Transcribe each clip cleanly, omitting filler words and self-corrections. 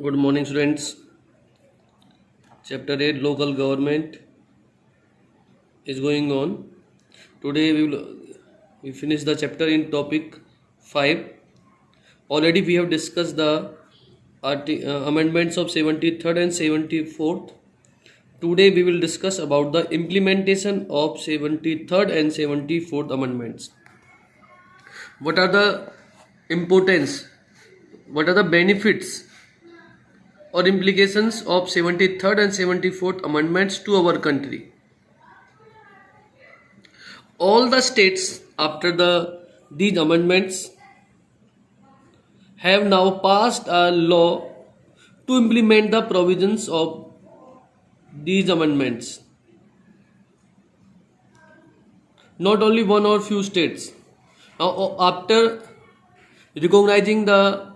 Good morning, students. Chapter 8 Local Government is going on. Today we finish the chapter in topic 5. Already we have discussed the amendments of 73rd and 74th. Today we will discuss about the implementation of 73rd and 74th amendments. What are the importance? What are the benefits or implications of 73rd and 74th amendments to our country? All the states after these amendments have now passed a law to implement the provisions of these amendments. Not only one or few states. Now, after recognizing the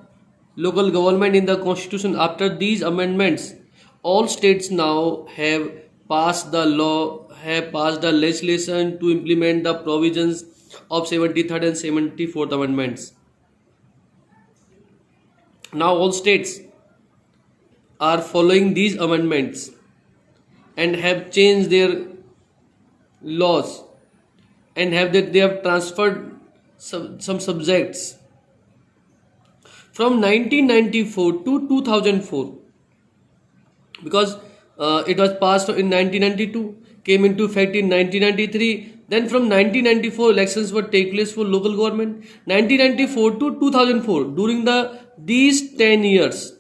local government in the constitution, after these amendments, all states now have passed the law, have passed the legislation to implement the provisions of 73rd and 74th amendments. Now all states are following these amendments and have changed their laws and they have transferred some subjects from 1994 to 2004, because it was passed in 1992, came into effect in 1993. Then from 1994 elections were take place for local government. 1994 to 2004, during these 10 years,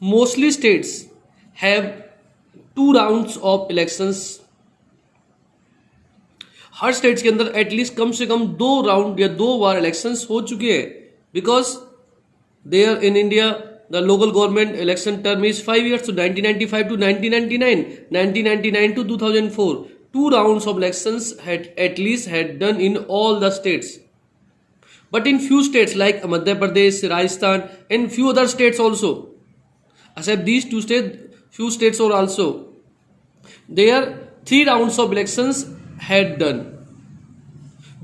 mostly states have 2 rounds of elections. Her states के अंदर at least कम से कम 2 round या 2 बार elections हो चुके हैं, because there in India the local government election term is 5 years, so 1995 to 1999, 1999 to 2004, 2 rounds of elections had done in all the states. But in few states like Madhya Pradesh, Rajasthan and few other states also, except these 2 states, few states are also there 3 rounds of elections had done,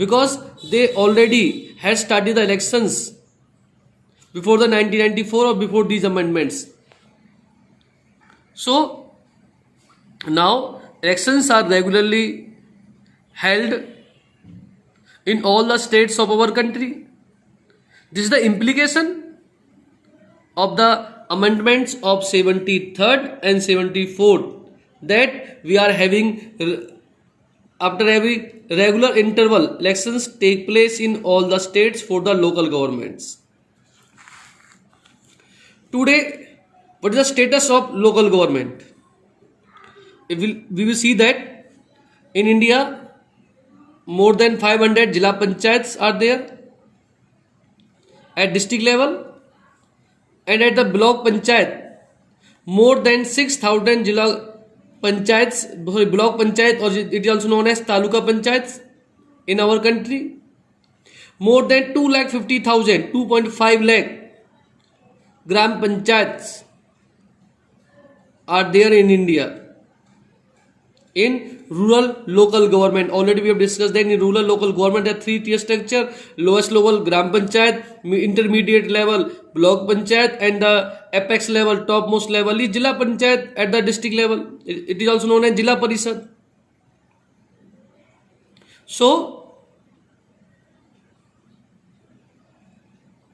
because they already had started the elections before the 1994 or before these amendments. So now elections are regularly held in all the states of our country. This is the implication of the amendments of 73rd and 74th, that we are having after every regular interval elections take place in all the states for the local governments. Today, what is the status of local government? We will see that in India more than 500 Jilla Panchayats are there at district level, and at the block Panchayat more than 6,000 Jilla Panchayats, block Panchayat, or it is also known as Taluka Panchayats in our country. More than 2,50,000, 2.5 lakh Gram Panchayats are there in India. In rural local government, already we have discussed that in rural local government there are 3-tier structure: lowest level Gram Panchayat, intermediate level block Panchayat, and the apex level, topmost level is Jilla Panchayat at the district level. It is also known as Jilla Parishad. So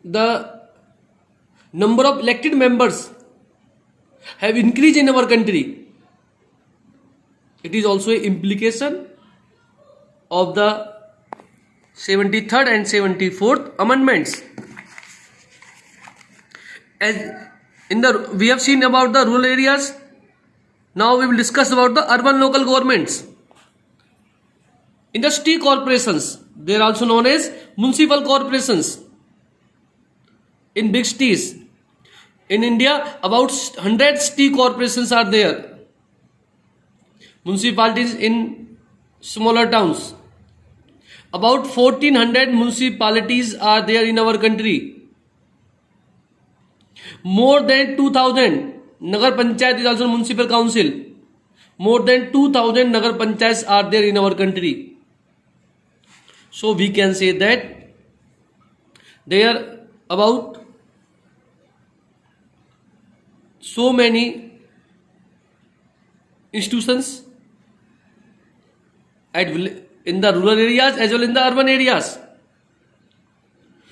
the number of elected members have increased in our country. It is also an implication of the 73rd and 74th amendments. As we have seen about the rural areas, now we will discuss about the urban local governments. In the city corporations, they are also known as municipal corporations. In big cities, in India, about 100 city corporations are there. Municipalities in smaller towns, about 1400 municipalities are there in our country. More than 2000 Nagar Panchayat is also municipal council. More than 2000 Nagar Panchayats are there in our country. So we can say that there about so many institutions in the rural areas as well in the urban areas.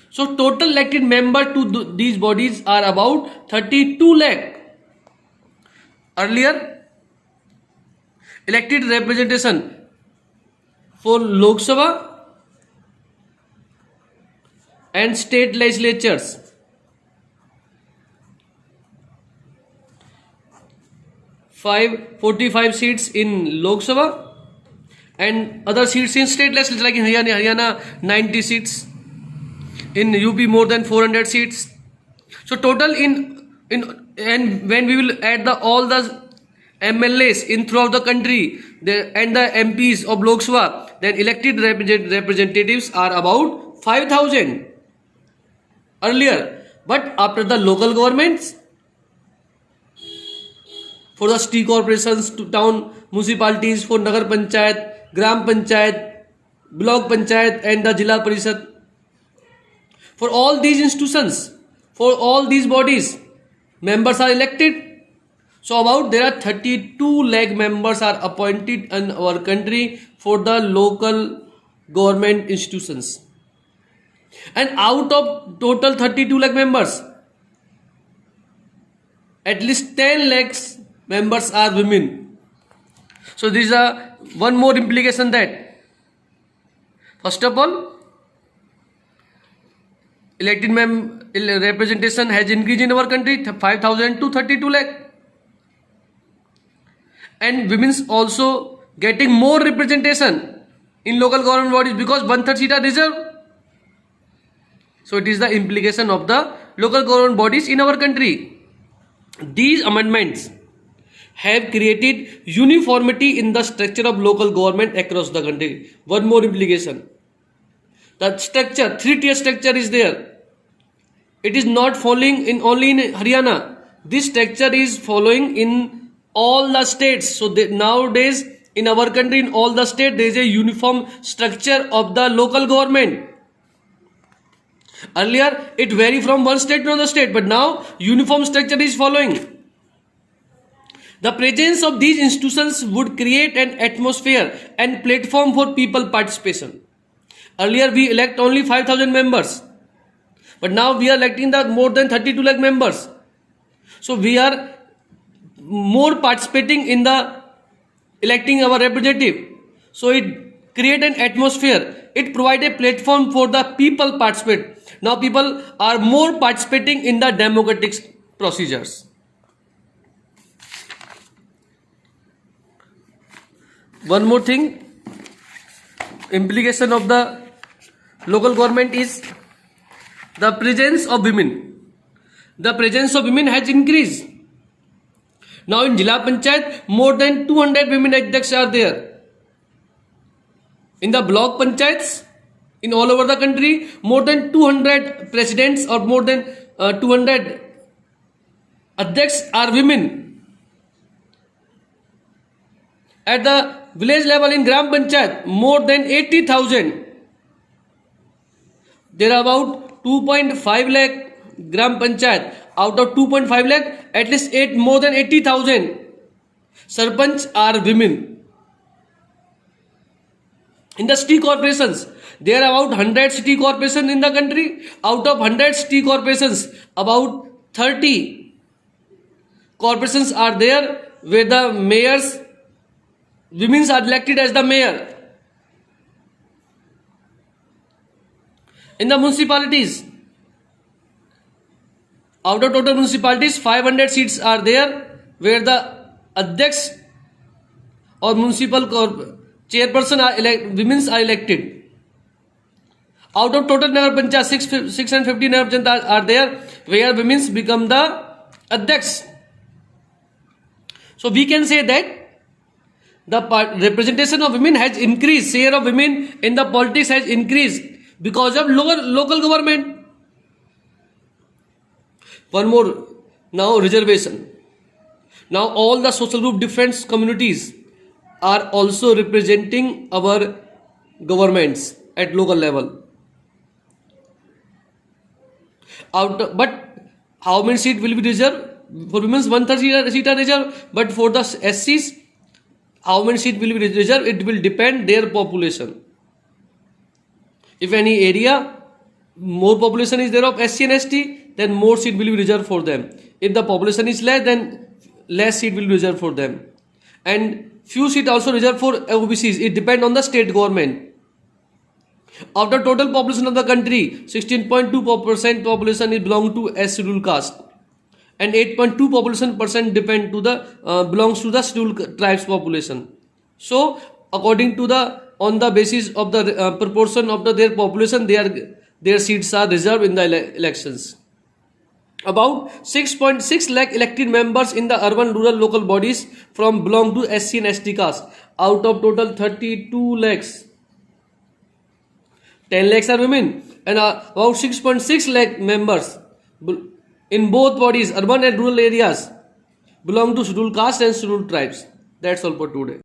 So total elected member to these bodies are about 32 lakh. Earlier, elected representation for Lok Sabha and state legislatures five 45 seats in Lok Sabha and other seats in state legislatures like in Haryana 90 seats, in UP more than 400 seats. So total in and when we will add all the MLAs in throughout the country and the MPs of Lok Sabha, then elected representatives are about 5,000 earlier. But after the local governments, for the city corporations, to town municipalities, for Nagar Panchayat, Gram Panchayat, Block Panchayat and the Jilla Parishad, for all these institutions, for all these bodies, members are elected. So about there are 32 lakh members are appointed in our country for the local government institutions. And out of total 32 lakh members, at least 10 lakhs members are women. So this is one more implication that, first of all, elected representation has increased in our country 5,000 to 32 lakh. And women's also getting more representation in local government bodies because 1/3 seats are reserved. So it is the implication of the local government bodies in our country. These amendments have created uniformity in the structure of local government across the country. One more implication. The structure, 3-tier structure is there. It is not following only in Haryana. This structure is following in all the states. So nowadays in our country, in all the states, there is a uniform structure of the local government. Earlier it varied from one state to another state, but now uniform structure is following. The presence of these institutions would create an atmosphere and platform for people participation. Earlier we elect only 5,000 members, but now we are electing the more than 32 lakh members. So we are more participating in the electing our representative. So it create an atmosphere. It provide a platform for the people participate. Now people are more participating in the democratic procedures. One more thing, implication of the local government is the presence of women. The presence of women has increased. Now in Jilla Panchayat, more than 200 women adhyaks are there. In the block panchayats, in all over the country, more than 200 presidents or more than 200 adhyaks are women. At the village level in Gram Panchayat, more than 80,000. There are about 2.5 lakh Gram Panchayat. Out of 2.5 lakh, at least more than 80,000 Sarpanch are women. In the city corporations, there are about 100 city corporations in the country. Out of 100 city corporations, about 30 corporations are there where the mayors, women are elected as the mayor. In the municipalities, out of total municipalities, 500 seats are there where the adhyaks or municipal chairperson are women are elected. Out of total Nagar Panchayat, 650 Nagar Panchayat are there where women become the adhyaks. So we can say that the representation of women has increased, share of women in the politics has increased because of local government. One more, now reservation. Now all the social group different communities are also representing our governments at local level. But how many seat will be reserved? For women's 1/3 seat are reserved, but for the SCs, how many seat will be reserved? It will depend their population. If any area more population is there of SC and ST, then more seat will be reserved for them. If the population is less, then less seat will be reserved for them. And few seat also reserved for OBCs. It depends on the state government. Of the total population of the country, 16.2% population is belong to S scheduled caste, and 8.2% depend to the belongs to the scheduled tribes population. So according to the on the basis of the proportion of their population, their seats are reserved in the elections. About 6.6 lakh elected members in the urban rural local bodies from belong to SC and ST caste. Out of total 32 lakhs, 10 lakhs are women, and about 6.6 lakh members in both bodies, urban and rural areas, belong to scheduled caste and scheduled tribes. That's all for today.